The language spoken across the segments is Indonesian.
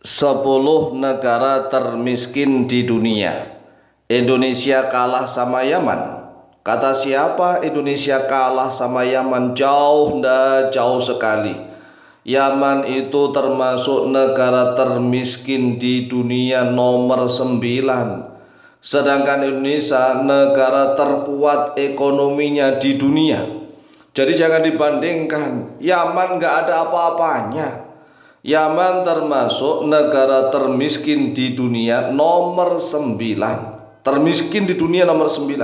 10 negara termiskin di dunia. Indonesia kalah sama Yaman. Kata siapa Indonesia kalah sama Yaman? Jauh sekali. Yaman itu termasuk negara termiskin di dunia nomor 9. Sedangkan Indonesia negara terkuat ekonominya di dunia. Jadi jangan dibandingkan. Yaman gak ada apa-apanya. Yaman termasuk negara termiskin di dunia nomor 9. Termiskin di dunia nomor 9.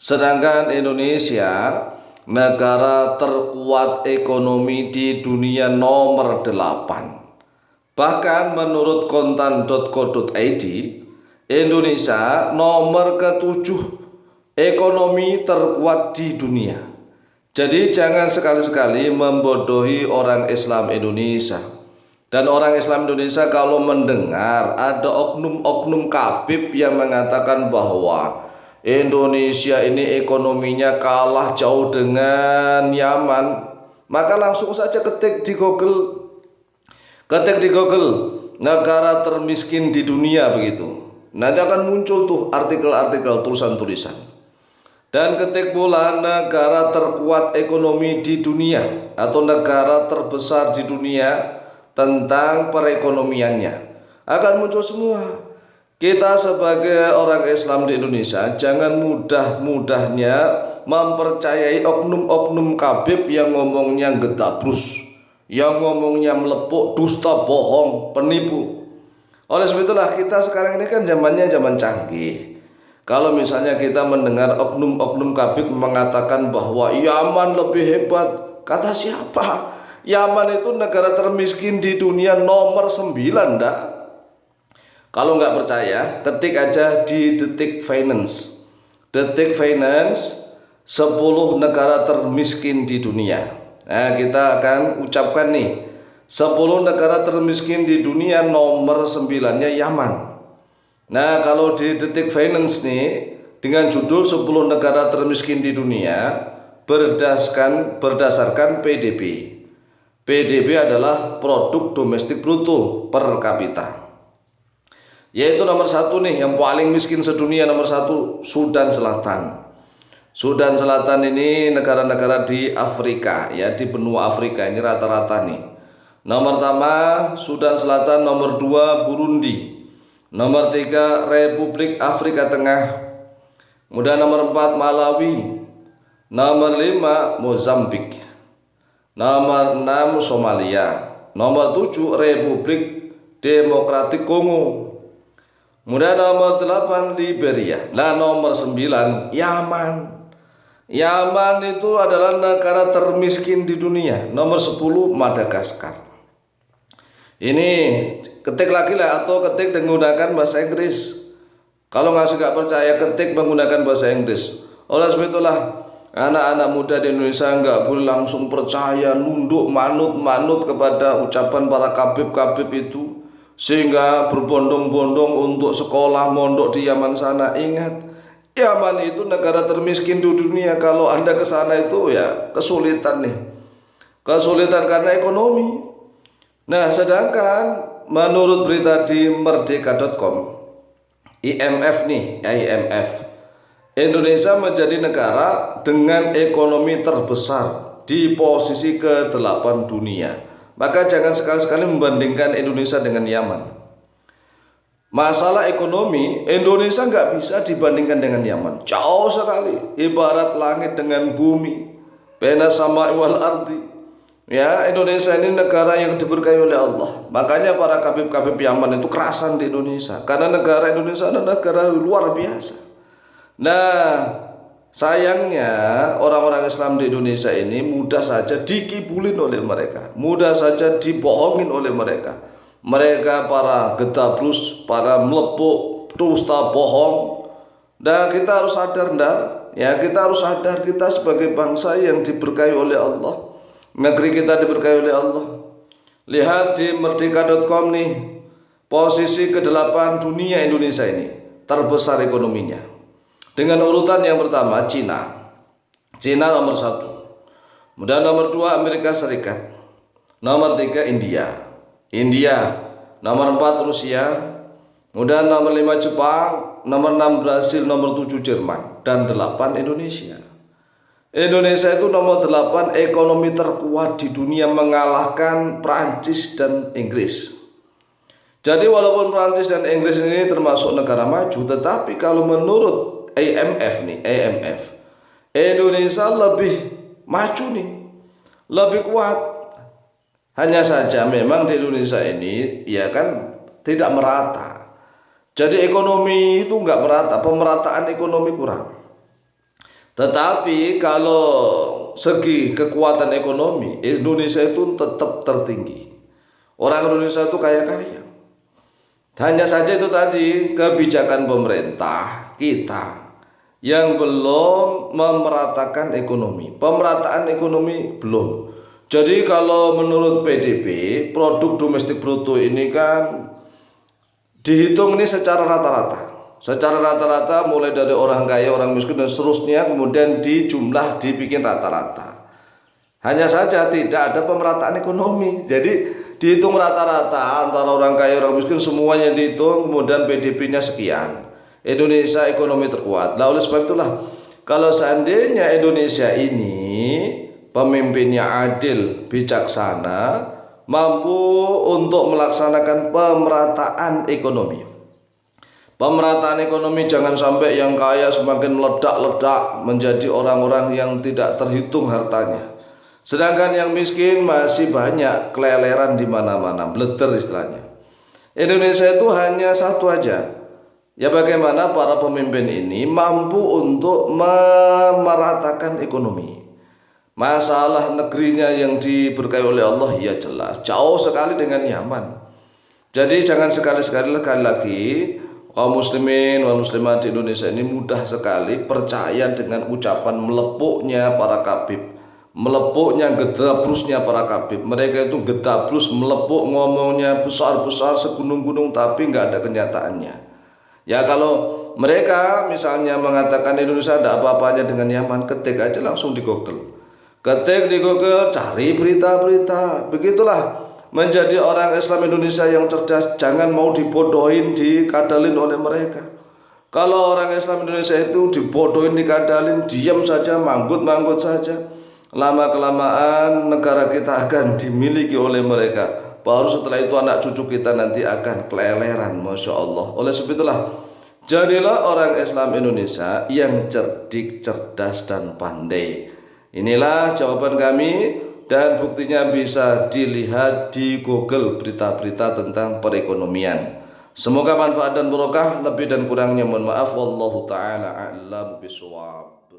Sedangkan Indonesia negara terkuat ekonomi di dunia nomor 8. Bahkan menurut kontan.co.id, Indonesia nomor ke-7 ekonomi terkuat di dunia. Jadi jangan sekali-sekali membodohi orang Islam Indonesia. Dan orang Islam Indonesia kalau mendengar ada oknum-oknum kabib yang mengatakan bahwa Indonesia ini ekonominya kalah jauh dengan Yaman, maka langsung saja ketik di Google negara termiskin di dunia begitu. Nanti akan muncul tuh artikel-artikel, tulisan-tulisan. Dan ketik pula negara terkuat ekonomi di dunia atau negara terbesar di dunia tentang perekonomiannya, akan muncul semua. Kita sebagai orang Islam di Indonesia jangan mudah-mudahnya mempercayai oknum-oknum kabib yang ngomongnya gedabrus, yang ngomongnya melepuk, dusta, bohong, penipu. Oleh sebab itulah kita sekarang ini kan zamannya zaman canggih. Kalau misalnya kita mendengar oknum-oknum kabib mengatakan bahwa Yaman lebih hebat, kata siapa? Yaman itu negara termiskin di dunia nomor 9, ndak? Kalau nggak percaya, ketik aja di Detik Finance. Detik Finance 10 negara termiskin di dunia. Nah, kita akan ucapkan nih 10 negara termiskin di dunia nomor 9-nya Yaman. Nah, kalau di Detik Finance nih dengan judul 10 negara termiskin di dunia berdasarkan PDB. PDB adalah produk domestik bruto per kapita. Yaitu nomor 1 nih, yang paling miskin sedunia nomor 1, Sudan Selatan. Sudan Selatan ini negara-negara di Afrika, ya, di benua Afrika ini rata-rata nih. Nomor pertama Sudan Selatan, nomor 2 Burundi, nomor 3 Republik Afrika Tengah, kemudian nomor 4 Malawi, nomor 5 Mozambik, nomor 6 Somalia, nomor 7 Republik Demokratik Kongo, kemudian nomor 8 Liberia. Nah, nomor 9 Yaman. Yaman itu adalah negara termiskin di dunia. Nomor 10 Madagaskar. Ini ketik lagi lah, atau ketik menggunakan bahasa Inggris. Kalau nggak percaya, ketik menggunakan bahasa Inggris. Oleh sebab itulah anak-anak muda di Indonesia nggak boleh langsung percaya, nunduk, manut kepada ucapan para kabib-kabib itu, sehingga berbondong-bondong untuk sekolah mondok di Yaman sana. Ingat, Yaman itu negara termiskin di dunia. Kalau Anda ke sana itu ya kesulitan nih. Kesulitan karena ekonomi. Nah, sedangkan menurut berita di merdeka.com, IMF nih, IMF, Indonesia menjadi negara dengan ekonomi terbesar di posisi ke-8 dunia. Maka jangan sekali-sekali membandingkan Indonesia dengan Yaman. Masalah ekonomi, Indonesia nggak bisa dibandingkan dengan Yaman. Jauh sekali, ibarat langit dengan bumi. Bena sama wal ardi. Ya, Indonesia ini negara yang diberkahi oleh Allah. Makanya para kabib-kabib Yaman itu kerasan di Indonesia, karena negara Indonesia adalah negara luar biasa. Nah, sayangnya orang-orang Islam di Indonesia ini mudah saja dikibulin oleh mereka, mudah saja dibohongin oleh mereka. Mereka para gedabrus, para melepuk, dusta, bohong. Dan kita harus sadar, ya, kita harus sadar kita sebagai bangsa yang diberkahi oleh Allah. Negeri kita diberkahi oleh Allah. Lihat di merdeka.com nih, posisi ke-8 dunia Indonesia ini, terbesar ekonominya. Dengan urutan yang pertama Cina nomor 1, kemudian nomor 2 Amerika Serikat, nomor 3 India, nomor 4 Rusia, kemudian nomor 5 Jepang, nomor 6 Brasil, nomor 7 Jerman, dan 8 Indonesia. Indonesia itu nomor 8 ekonomi terkuat di dunia, mengalahkan Prancis dan Inggris. Jadi walaupun Prancis dan Inggris ini termasuk negara maju, tetapi kalau menurut IMF, Indonesia lebih maju nih, lebih kuat. Hanya saja memang di Indonesia ini ya kan tidak merata. Jadi ekonomi itu nggak merata, pemerataan ekonomi kurang. Tetapi kalau segi kekuatan ekonomi, Indonesia itu tetap tertinggi. Orang Indonesia itu kaya-kaya. Hanya saja itu tadi kebijakan pemerintah kita yang belum memeratakan ekonomi. Pemerataan ekonomi belum. Jadi kalau menurut PDB, produk domestik bruto ini kan dihitung ini secara rata-rata. Secara rata-rata mulai dari orang kaya, orang miskin dan seterusnya, kemudian dijumlah dibikin rata-rata. Hanya saja tidak ada pemerataan ekonomi. Jadi dihitung rata-rata antara orang kaya, orang miskin semuanya dihitung, kemudian PDB-nya sekian. Indonesia ekonomi terkuat. Nah, oleh sebab itulah kalau seandainya Indonesia ini pemimpinnya adil, bijaksana, mampu untuk melaksanakan pemerataan ekonomi. Pemerataan ekonomi jangan sampai yang kaya semakin meledak-ledak menjadi orang-orang yang tidak terhitung hartanya. Sedangkan yang miskin masih banyak keleleran di mana-mana, bleder istilahnya. Indonesia itu hanya satu aja. Ya bagaimana para pemimpin ini mampu untuk memeratakan ekonomi. Masalah negerinya yang diberkahi oleh Allah ya jelas jauh sekali dengan Yaman. Jadi jangan sekali-sekali lagi kaum muslimin wal muslimat di Indonesia ini mudah sekali percaya dengan ucapan melepuknya para kabib, melepuknya gedabrusnya para kabib. Mereka itu gedabrus melepuk, ngomongnya besar-besar segunung-gunung tapi nggak ada kenyataannya. Ya kalau mereka misalnya mengatakan Indonesia ada apa-apanya dengan Yaman, ketik aja langsung di Google. Ketik di Google, cari berita-berita. Begitulah menjadi orang Islam Indonesia yang cerdas, jangan mau dibodohin, dikadalin oleh mereka. Kalau orang Islam Indonesia itu dibodohin, dikadalin, diam saja, manggut-manggut saja, lama-kelamaan negara kita akan dimiliki oleh mereka. Baru setelah itu anak cucu kita nanti akan keleleran, Masya Allah. Oleh sebab itulah, jadilah orang Islam Indonesia yang cerdik, cerdas, dan pandai. Inilah jawaban kami. Dan buktinya bisa dilihat di Google berita-berita tentang perekonomian. Semoga manfaat dan barokah, lebih dan kurangnya mohon maaf. Wallahu ta'ala a'lam bishawab.